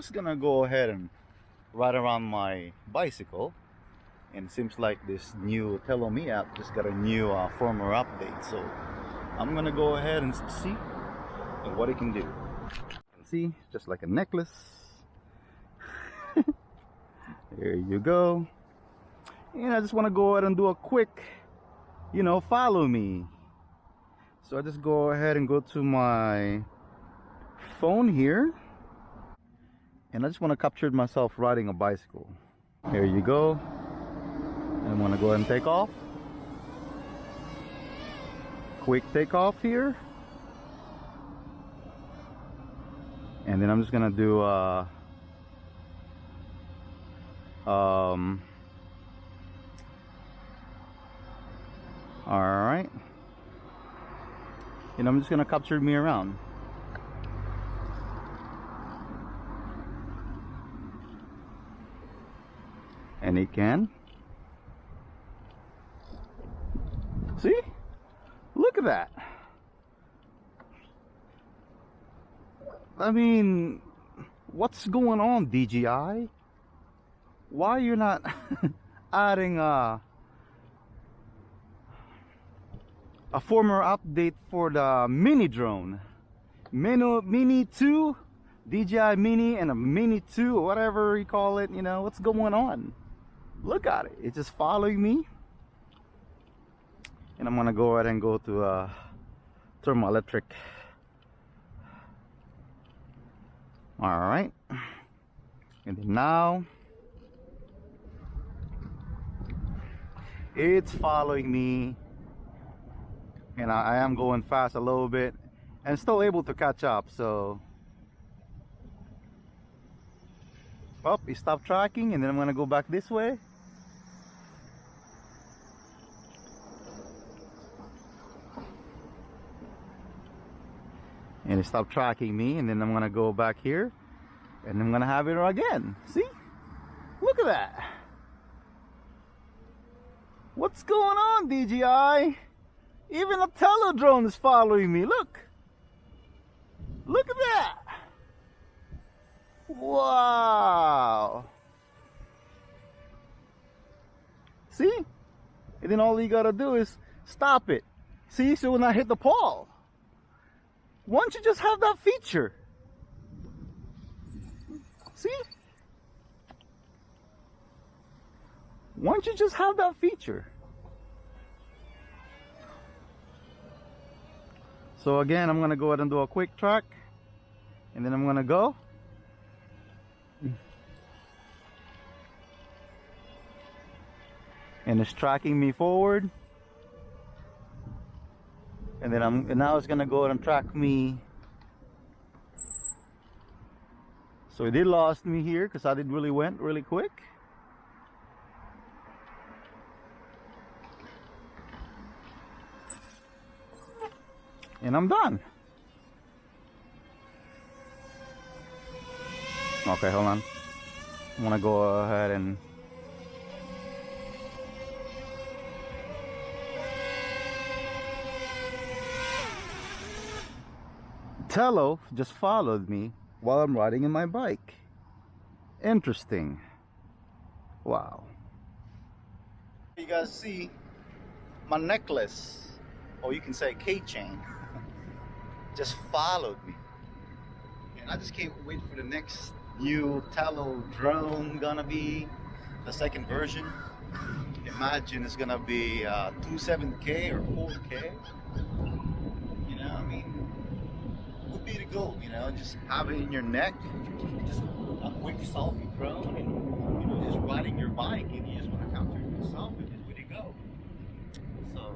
just gonna go ahead and ride around my bicycle, and it seems like this new TelloMe app just got a new firmware update, so I'm gonna go ahead and see what it can do. See, just like a necklace. There you go. And I just want to go ahead and do a quick, follow me. So I just go ahead and go to my phone here, and I just want to capture myself riding a bicycle. There you go. And I'm going to go ahead and take off. Quick takeoff here. And then I'm just going to do alright, and I'm just gonna capture me around. And it can. See? Look at that. I mean, what's going on, DJI? Why you're not adding a firmware update for the mini drone? Mini 2, DJI Mini, and a Mini 2, or whatever you call it. What's going on? Look at it. It's just following me. And I'm gonna go ahead and go to thermoelectric. Alright. And then now it's following me, and I am going fast a little bit and still able to catch up. So he stopped tracking, and then I'm gonna go back this way. And it stopped tracking me, and then I'm gonna go back here, and I'm gonna have it again. See? Look at that. What's going on, DJI? Even a Tello drone is following me. Look. Look at that. Wow. See? And then all you gotta do is stop it. See? So when I hit the pole. Why don't you just have that feature? See? Why don't you just have that feature? So again, I'm gonna go ahead and do a quick track, and then I'm gonna go. And it's tracking me forward. And then now it's gonna go ahead and track me. So it did lost me here because I did went really quick. And I'm done. Okay, hold on. I'm gonna go ahead and Tello just followed me while I'm riding in my bike. Interesting. Wow. You guys see my necklace, or you can say keychain, just followed me. And I just can't wait for the next new Tello drone gonna be, the second version. Imagine it's gonna be 27K or 4K. I mean, would be the goal, just have it in your neck, just a quick selfie drone, and just riding your bike, and you just want to capture yourself, and just where to go. So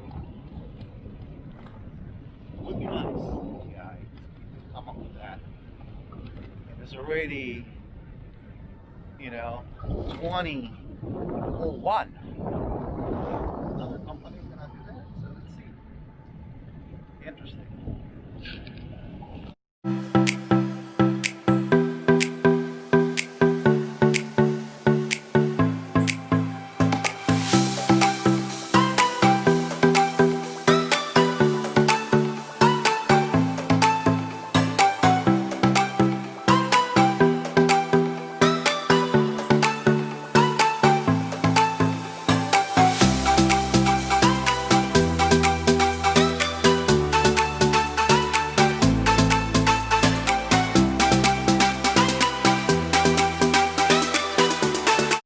it would be nice. Yeah, I'm up with that. And there's already 2001. Another company's gonna do that, so let's see. Interesting.